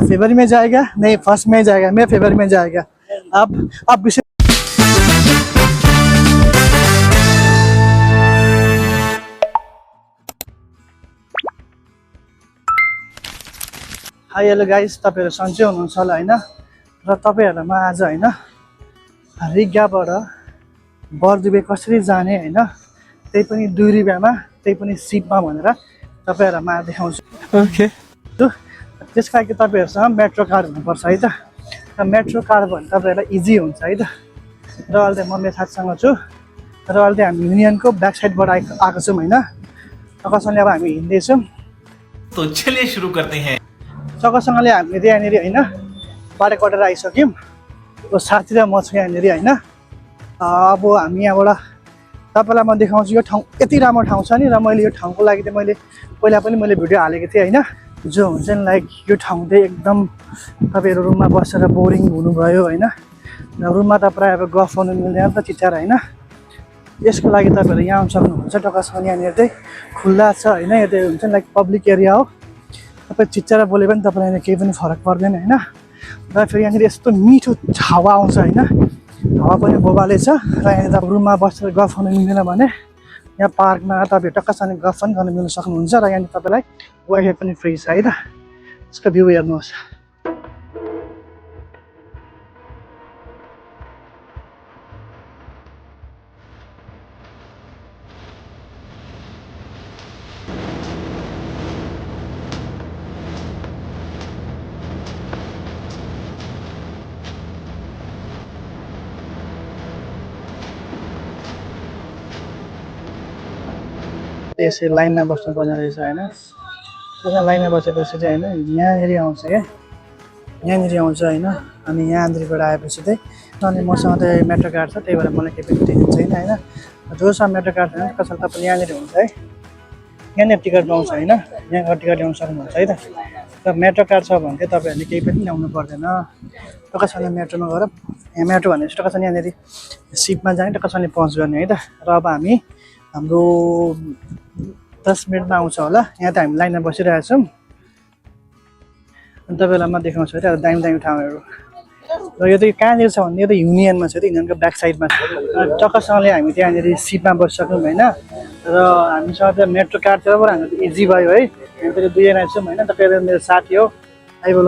फरवरी में जाएगा नहीं, फर्स्ट में जाएगा, मैं फरवरी में जाएगा। आप किसी हाई हेलो गाइस, तपाईहरु सन्चै हुनुहुन्छ होला हैन। र तपाईहरुलाई म आज हैन रिगाबाट बरदुबे कसरी जाने हैन, त्यही पनि 2 रुपैयाँमा, त्यही पनि सिपमा भनेर तपाईहरुलाई म देखाउँछु। ओके, त्यसका लागि तपाईहरुसँग मेट्रो कार्ड हुनुपर्छ है त। र मेट्रो कार्ड भने तपाईहरुलाई इजी हुन्छ है त। र अहिले म मेरो साथीसँग छु, र अहिले हामी युनियनको ब्याक साइडबाट आएको छौँ हैन। चक्कासँगले अब हामी हिँड्दै छौँ। तो चलिए सुरु करते हैं। चक्कासँगले हामी यहाँनिर हैन बाटो कटेर आइसक्यौँ। र साथी र म छु यहाँनिर हैन। अब हामी यहाँबाट तपाईलाई म देखाउँछु। यो ठाउँ यति राम्रो ठाउँ छ नि, र मैले यो ठाउँको लागि चाहिँ मैले पहिला पनि मैले भिडियो हालेको थिएँ हैन। जो हुन्छ नि लाइक यो ठाउँ चाहिँ एकदम तपाईहरु रुममा बसेर बोरिङ हुनुभयो हैन, र रुममा त प्रायः अब गफ गर्नु मिल्दैन त चिचार हैन। यसको लागि तपाईहरु यहाँ आउन सक्नुहुन्छ। टक्कासँग यहाँनिर चाहिँ खुल्ला छ हैन। यो चाहिँ हुन्छ नि लाइक पब्लिक एरिया हो। तपाईँ चिच्चाएर बोले पनि तपाईँलाई केही पनि फरक पर्दैन हैन। र फेरि यहाँनिर यस्तो मिठो हावा आउँछ हैन, हावा पनि बोबाले छ। र यहाँनिर अब रुममा बसेर गफ गर्नु मिल्दैन भने यहाँ पार्कमा तपाईँ टक्कासँग गफ पनि गर्न मिल्न सक्नुहुन्छ। र यहाँनिर तपाईँलाई वाइफाई पनि फ्री छ है त। यसको भ्यू हेर्नुहोस्। यसरी लाइनमा बस्नु पर्ने रहेछ हैन। त्यसमा लाइनमा बसेपछि चाहिँ हैन यहाँनिर आउँछ क्या, यहाँनिर आउँछ हैन। अनि यहाँनिरबाट आएपछि चाहिँ अनि मसँग चाहिँ मेट्रो कार्ड छ, त्यही भएर मलाई केही पनि टेन्सन छैन हैन। जोसँग मेट्रो कार्ड छैन कसैले तपाईँले यहाँनिर हुन्छ है, यहाँनिर टिकट पाउँछ हैन। यहाँको टिकट ल्याउन सक्नुहुन्छ है त। र मेट्रो कार्ड छ भने चाहिँ तपाईँहरूले केही पनि ल्याउनु पर्दैन। टक्कासँग मेट्रोमा गएर यहाँ मेट्रो भनेपछि टक्कासँग यहाँनिर सिपमा जाने, टक्कासँग पहुँच गर्ने है त। र अब हामी हाम्रो 10 मिनटमा आउँछ होला। यहाँ त हामी लाइनमा बसिरहेछौँ। अनि तपाईँलाई म देखाउँछु है त दामी दामी ठाउँहरू। र यो चाहिँ कहाँनिर छ भने यो त युनियनमा छ, युनियनको ब्याक साइडमा छ। टक्कासँगले हामी त्यहाँनिर सिटमा बसिसक्यौँ होइन। र हामीसँग त्यो मेट्रो कार्ड थियो, हाम्रो इजी भयो है। हामी फेरि 2 जना छौँ होइन। तपाईँ मेरो साथी हो, आइबोल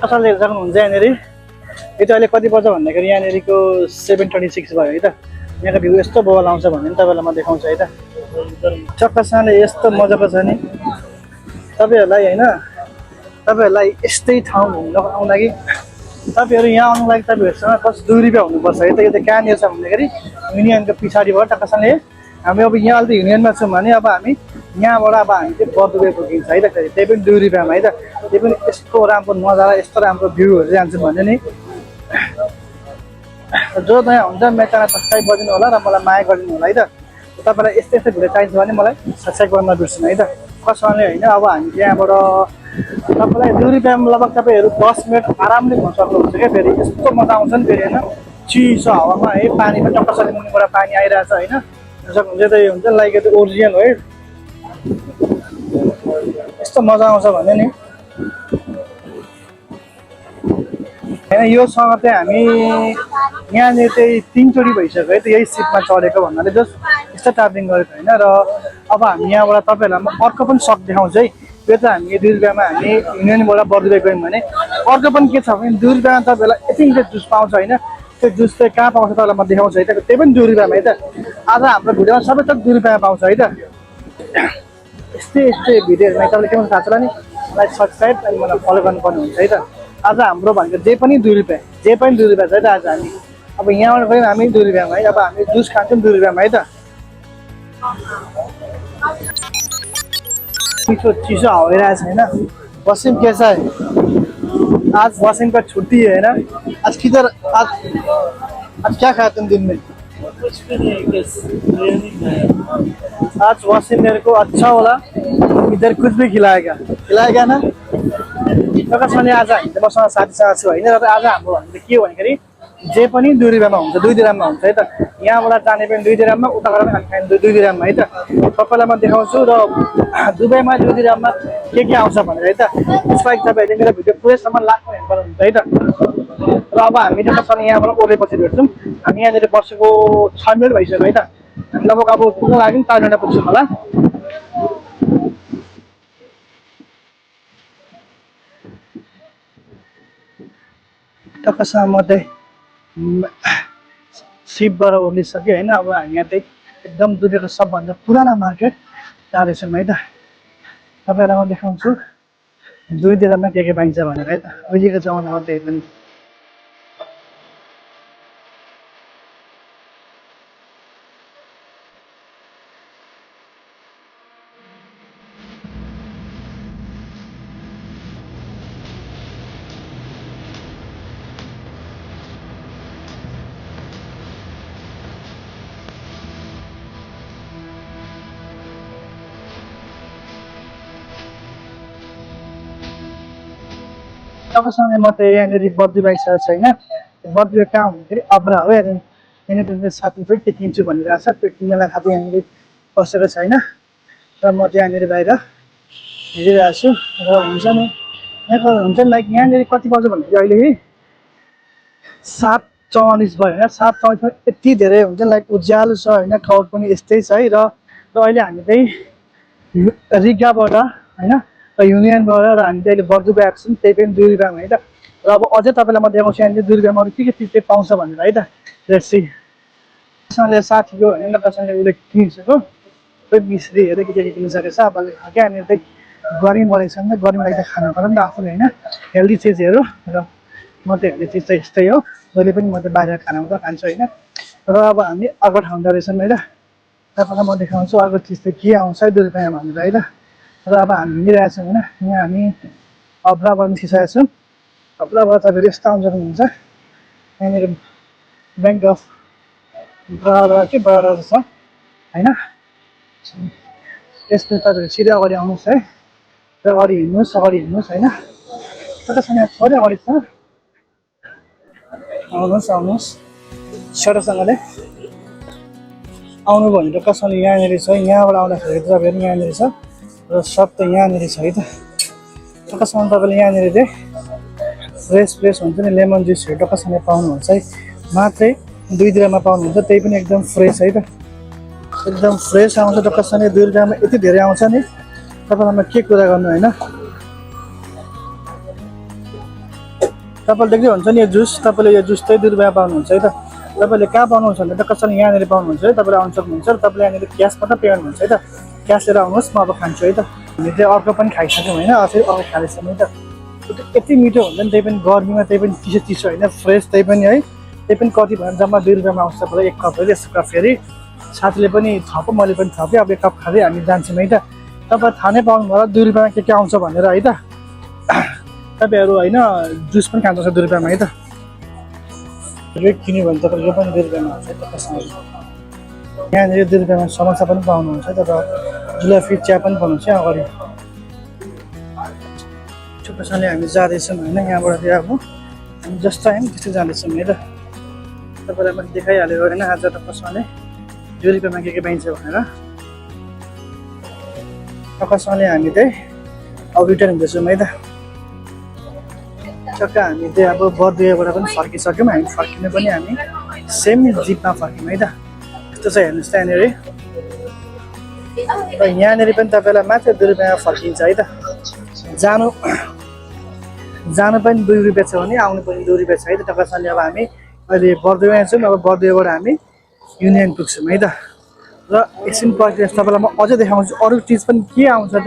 कसैले हेर्न सक्नुहुन्छ यहाँनिर। यो चाहिँ अहिले कति बज्छ भन्दाखेरि यहाँनिरको 7:26 भयो है त। यहाँको भ्यू यस्तो बवाल आउँछ भने तपाईँलाई म देखाउँछु है त। चक्कासँगले यस्तो मजाको छ नि तपाईँहरूलाई होइन। तपाईँहरूलाई यस्तै ठाउँ घुम्न आउनु लागि तपाईँहरू यहाँ आउनु लागि तपाईँहरूसँग कस 2 रुपियाँ हुनुपर्छ है त। यो चाहिँ कहाँनिर छ भन्दाखेरि युनियनको पछाडिबाट टक्कासँगले हामी अब यहाँ अहिले युनियनमा छौँ भने अब हामी यहाँबाट अब हामी चाहिँ बरदुबे पुगिन्छ है त। फेरि त्यही पनि 2 रुपियाँमा है त। त्यही पनि यस्तो राम्रो नजारा, यस्तो राम्रो भ्यूहरू जान्छौँ भने नि। जो नयाँ हुन्छ मेरो च्यानल सब्सक्राइब गरिदिनु होला र मलाई माया गरिदिनु होला है त। तपाईँलाई यस्तो यस्तो भिडियो चाहिन्छ भने मलाई सब्सक्राइब गर्न नबिर्सिनु है त। कसैले होइन अब हामी त्यहाँबाट तपाईँलाई 2 रुपियाँमा लगभग तपाईँहरू 10 मिनट आरामले घुम्न सक्नुहुन्छ क्या। फेरि यस्तो मजा आउँछ नि फेरि होइन। चिसो हावामा है, पानीमा टक्कासँग मुनिबाट पानी आइरहेछ होइन। सक्नुहुन्छ त्यो हुन्छ लाइक त्यो ओरिजिनल हो है। यस्तो मजा आउँछ भने नि होइन। योसँग चाहिँ हामी यहाँनिर चाहिँ 3 चोटि भइसक्यो है त यही सिपमा चढेको भन्नाले जस्ट यस्तो ट्राभलिङ गरेको होइन। र अब हामी यहाँबाट तपाईँहरूलाई म अर्को पनि सक देखाउँछु है। यो चाहिँ हामी 2 रुपियाँमा हामी युनियनबाट बरदुबे गयौँ भने अर्को पनि के छ भने 2 रुपियाँमा तपाईँहरूलाई यति जुस पाउँछ होइन। त्यो जुस चाहिँ कहाँ पाउँछ तपाईँलाई म देखाउँछु है त। त्यही पनि 2 रुपियाँमा है त। आज हाम्रो भिडियोमा सबै थोक 2 रुपियाँमा पाउँछ है त। यस्तै यस्तै भिडियोहरूमा तपाईँले के भन्छ थाहा छ नि, मलाई सब्सक्राइब अनि मलाई फलो गर्नुपर्ने हुन्छ है त। आज हाम्रो भनेको जे पनि 2 रुपियाँ, जे पनि 2 रुपियाँ छ है त। आज हामी अब यहाँबाट गयौँ हामी 2 रुपियाँमा है। अब हामी जुस खान्छौँ 2 रुपियाँमा है त। मिठो चिसो हाइरहेछ होइन। वसिम कैसा है? आज वसिम का छुट्टी है ना। आज किधर आज क्या खाया तुम दिन में? कुछ भी नहीं, बस बिरयानी खाया। आज वसिम मेरे को अच्छा वाला इधर कुछ भी खिलाएगा ना। टक्कासँगले आज हामी मसँग साथीसँग छु होइन। र आज हाम्रो भनेको के हो भन्दाखेरि जे पनि 2 रुपियाँमा हुन्छ 2 दिराममा हुन्छ है त यहाँबाट जाने पनि 2 दिराममा उता गएर खाने खाने 2 दिराममा है त तपाईँलाई म देखाउँछु र दुबईमा 2 दिराममा के आउँछ भनेर है त त्यसमा तपाईँहरूले मेरो भिडियो पुरैसम्म लास्ट हेर्नुहुन्छ है त र अब हामी त कसरी यहाँबाट ओरेपछि भेट्छौँ हामी यहाँनिर बसेको 6 मिनट भइसक्यो है त हामी लगभग अब पुग्न लागि 4 घन्टा पुग्छौँ होला टक्कसँग म चाहिँ सिपबाट ओर्लिसक्यो होइन अब हामी यहाँ चाहिँ एकदम दुबईको सबभन्दा पुरानो मार्केट जाँदैछौँ है त तपाईँलाई म देखाउँछु 2 दिराममा के पाइन्छ भनेर है त उहिलेको जमानामा त्यही पनि तपाईँसँग म त यहाँनिर बद्री बाइसकेको छैन बद्री कहाँ हुन्थ्यो अब्रा हो यहाँनिर साथी फेरि त्यो किन्छु भनिरहेको छ त्यो किन्नलाई खालि यहाँनिर बसेको छैन र म चाहिँ यहाँनिर बाहिर हेरिरहेको छु र हुन्छ नि यहाँको हुन्छ नि लाइक यहाँनिर कति बज्यो भने अहिले 7:44 भयो होइन 7:44 यति धेरै हुन्छ लाइक उज्यालो छ होइन क्राउड पनि यस्तै छ है र अहिले हामी चाहिँ रिगाबाट होइन र युनियनबाट र हामी चाहिँ अहिले बर्दुबे आएको छौँ त्यही पनि 2 रुपियाँमा है त र अब अझै तपाईँलाई म देखाउँछु यहाँनिर 2 रुपियाँमा अरू के चिज चाहिँ पाउँछ भनेर है त रेसी कसैले साथीको होइन कसैले उसले किनिसक्यो खोइ मिस्रीहरू के किनिसकेको छ अब क्या यहाँनिर चाहिँ गर्मी बढेको छ नि त गर्मी लाग्दा खानु पर्यो नि त आफूले होइन हेल्दी चिजहरू र म चाहिँ हेल्दी चिज चाहिँ यस्तै हो जहिले पनि म चाहिँ बाहिर खाना त खान्छु होइन र अब हामी अर्को ठाउँ जाँदैछौँ है त तपाईँलाई म देखाउँछु अर्को चिज चाहिँ के आउँछ है 2 रुपियाँमा भनेर है त र अब हामी हिँडिरहेको छौँ होइन यहाँ हामी अब्राबाट निस्किसकेका छौँ अब्राबाट तपाईँहरू यस्तो आउँछ हुन्छ यहाँनिर ब्याङ्क अफ बडोदा के बडोदा छ होइन यसले तपाईँहरू सिधै अगाडि आउनुहोस् है र अगाडि हिँड्नुहोस् होइन तपाईँसँग थोरै अगाडि छ आउनुहोस् छोटोसँगले आउनु भने त कसैले यहाँनिर छ यहाँबाट आउँदाखेरि त तपाईँहरू यहाँनिर छ र सब त यहाँनिर छ है त टक्कसँग तपाईँले यहाँनिर चाहिँ फ्रेस हुन्छ नि लेमन जुसहरू टक्कसँग पाउनुहुन्छ है मात्रै 2 दिराममा पाउनुहुन्छ त्यही पनि एकदम फ्रेस है त एकदम फ्रेस आउँछ टक्कसँग 2 रुपियाँमा यति धेरै आउँछ नि तपाईँलाई म के कुरा गर्नु होइन तपाईँले देख्दै हुन्छ नि यो जुस तपाईँले यो जुस चाहिँ 2 रुपियाँमा पाउनुहुन्छ है त तपाईँले कहाँ पाउनुहुन्छ भने टक्कसँग यहाँनिर पाउनुहुन्छ है तपाईँले आउनु सक्नुहुन्छ र तपाईँले यहाँनिर क्यास मात्रै पेमेन्ट हुन्छ है त क्यास लिएर आउनुहोस् म अब खान्छु है त हामीले चाहिँ अर्को पनि खाइसक्यौँ होइन फेरि अर्को खाँदैछौँ है त यति मिठो हुन्छ नि त्यही पनि गर्मीमा त्यही पनि चिसो होइन फ्रेस त्यही पनि है त्यही पनि कति भयो जम्मा 2 रुपियाँमा आउँछ तपाईँलाई 1 कप फेरि यस्तो कप फेरि साथीले पनि थप्यो मैले पनि थपेँ अब 1 कप खाँदै हामी जान्छौँ है त तपाईँ थाहा नै पाउनु भयो 2 रुपियाँमा के आउँछ भनेर है त तपाईँहरू होइन जुस पनि खानुहुन्छ 2 रुपियाँमा है त रेट किन्यो भने तपाईँले यो पनि 2 रुपियाँमा आउँछ है तपाईँसँग यहाँनिर 2 रुपियाँमा समोसा पनि पाउनुहुन्छ है तर जुलाफी चिया पनि पाउनुहुन्छ अगाडि छोटोसँगले हामी जाँदैछौँ होइन यहाँबाट चाहिँ अब हामी जस्तो आयौँ त्यस्तै जाँदैछौँ है त तपाईँलाई पनि देखाइहाल्यो होइन आज टक्कसँगले 2 रुपियाँमा के पाइन्छ भनेर टक्कसँगले हामी चाहिँ अब रिटर्न हुँदैछौँ है त टक्क हामी चाहिँ अब बर्दियाबाट पनि फर्किसक्यौँ हामी फर्किनु पनि हामी सेम जिपमा फर्क्यौँ है त यस्तो छ हेर्नुहोस् त यहाँनिर र यहाँनिर पनि तपाईँलाई मात्र 2 रुपियाँमा फर्किन्छ है त जानु पनि 2 रुपियाँ छ भने आउनु पनि 2 रुपियाँ छ है त टक्कसँगले अब हामी अहिले बर्दियामा छौँ अब बर्दियाबाट हामी युनियन पुग्छौँ है त र एकछिन पछि तपाईँलाई म अझै देखाउँछु अरू चिज पनि के आउँछ त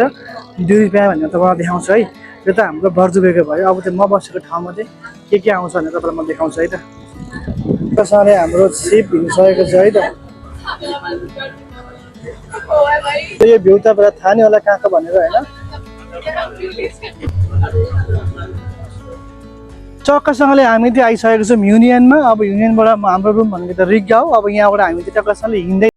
2 रुपियाँ भनेर तपाईँलाई देखाउँछु है यो त हाम्रो बर्दुबेको भयो अब चाहिँ म बसेको ठाउँमा चाहिँ के आउँछ भनेर तपाईँलाई म देखाउँछु है त कसैले हाम्रो सिप हिँडिसकेको छ है त यो भ्यू तपाईँलाई थाहा नै होला कहाँको भनेर होइन चक्कसँगले हामी चाहिँ आइसकेको छौँ युनियनमा अब युनियनबाट हाम्रो रुम भनेको त रिगा हो अब यहाँबाट हामी चाहिँ टक्कसँगले हिँड्दै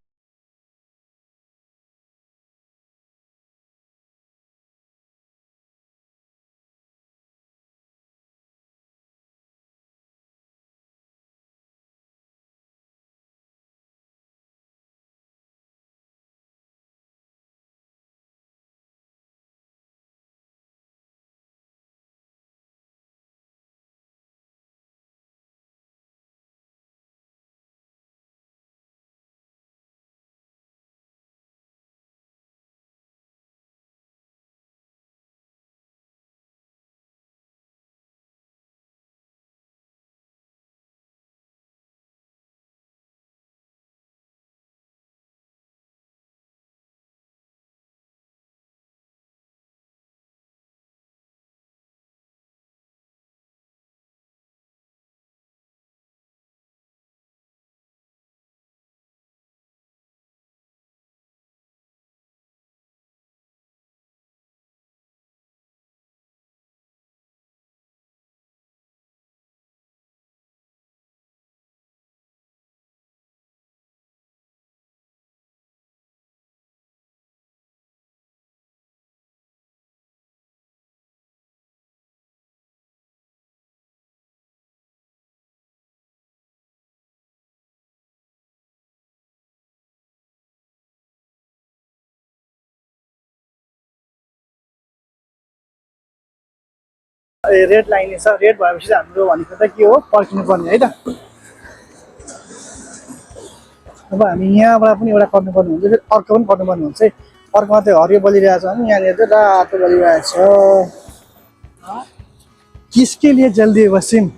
रेड लाइन छ रेड भएपछि चाहिँ हाम्रो भनेको त के हो पर्खिनु पर्ने है त अब हामी यहाँबाट पनि एउटा गर्नुपर्ने हुन्छ फेरि अर्को पनि गर्नुपर्ने हुन्छ है अर्कोमा चाहिँ हरियो बलिरहेछ भने यहाँनिर चाहिँ रातो बलिरहेछ किसके लिए जल्दी है वसीम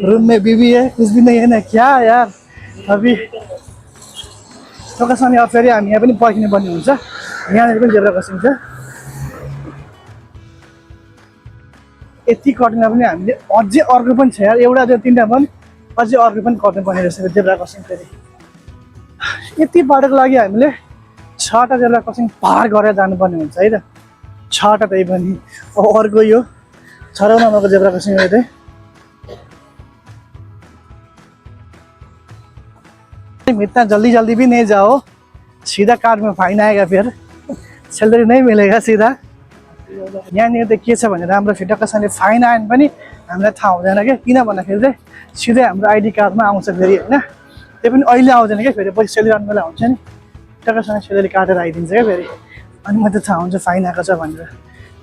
रूम में बीवी है कुछ भी नहीं है ना क्या यार अभी टोकासँग अब फेरि हामी यहाँ पनि पर्खिनु पर्ने हुन्छ यहाँनिर पनि जेब्रा क्रसिङ छ यति कटिँदा पनि हामीले अझै अर्को पनि छ यार एउटा त्यो तिनवटा पनि अझै अर्को पनि कट्नुपर्ने रहेछ जेब्रा क्रसिङ फेरि यति बाटोको लागि हामीले 6वटा जेब्रा क्रसिङ पार गरेर जानुपर्ने हुन्छ है त 6वटा त्यही पनि अर्को यो 6औं नम्बरको जेब्रा क्रसिङ हो चाहिँ इतना जल्दी जल्दी भी नहीं जाओ सीधा कार्ड में फाइन आएगा फिर सैलरी नहीं मिलेगा सीधा यहाँनिर त के छ भने राम्रो फिटक्कसँगले फाइन आयो भने पनि हामीलाई थाहा हुँदैन क्या किन भन्दाखेरि चाहिँ सिधै हाम्रो आइडी कार्डमा आउँछ फेरि होइन त्यो पनि अहिले आउँदैन क्या फेरि पछि सेलेरी आउने बेला हुन्छ नि टक्कसँग सेलेरी काटेर आइदिन्छ क्या फेरि अनि मात्रै थाहा हुन्छ फाइन आएको छ भनेर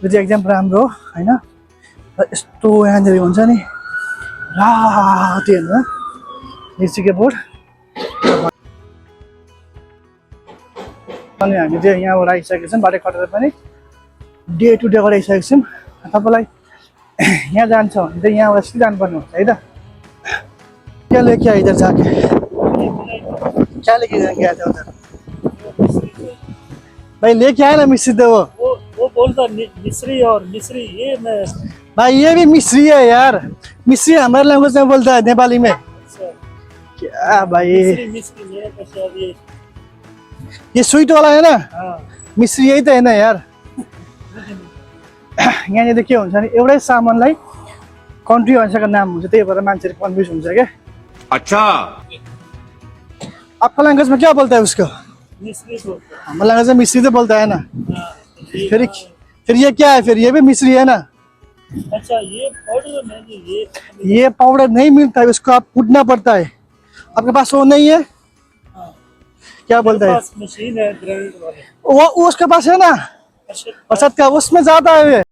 यो चाहिँ एकदम राम्रो हो होइन र यस्तो यहाँनिर हुन्छ नि रातो हेर्नु निस्किएको बोर्ड अनि हामी चाहिँ यहाँबाट आइसकेको छौँ बाटो कटेर पनि डे टु डे गरेर आइसकेको छौँ तपाईँलाई यहाँ जान्छ भने चाहिँ यहाँबाट सिधै जानुपर्ने हुन्छ है त क्या लेके आयो इधर जाके क्या लेके गया था उधर भाई लेके आया ना मिस्त्री तो वो बोलता मिस्री और मिस्री ये मैं भाई ये भी मिस्री है यार मिस्री हमारे लैंग्वेज में बोलता है नेपाली में क्या भाई मिस्री मिस्री मेरा तो शायद ये स्वीट वाला है ना हाँ मिस्री यही त होइन यार यहाँनिर के हुन्छ नि एउटै सामानलाई कन्ट्री अनुसारको नाम हुन्छ त्यही भएर मान्छेहरू कन्फ्युज हुन्छ क्या अच्छा आपका लैंग्वेज में क्या बोलता है उसको मिस्री बोलता हमारा लैंग्वेज में मिस्री तो बोलता है ना है हाँ, फिर ये क्या है फिर ये भी मिस्री है ना अच्छा ये पाउडर नहीं ये पाउडर नहीं मिलता है उसको आप कूटना पड़ता है आपके पास वो नहीं है हाँ, क्या बोलता है पास मशीन है ग्राइंडर वाले वो उसके पास है ना अच्छा अरशद का उसमें ज्यादा है ये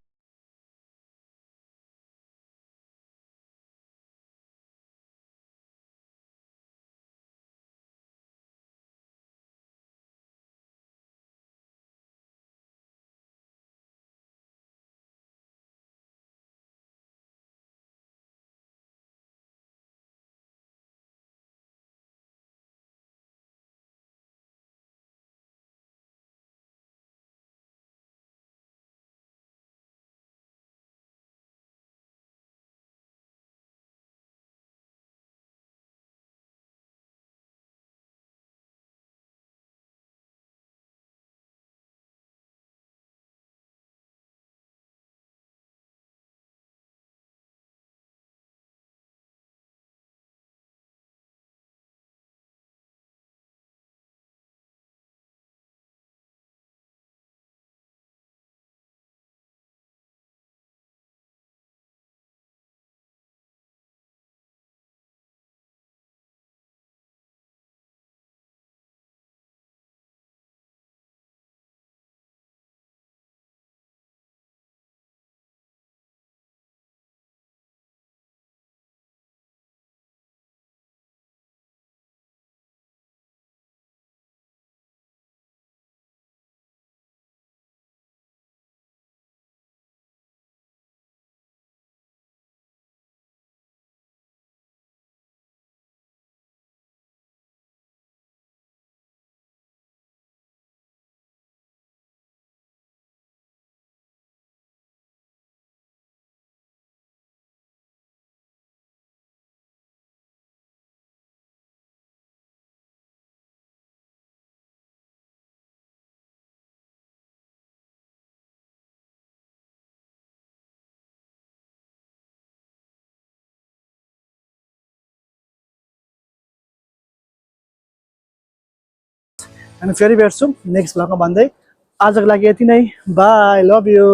हामी फेरि भेट्छौँ नेक्स्ट भ्लगमा भन्दै आजको लागि यति नै बाई लभ यु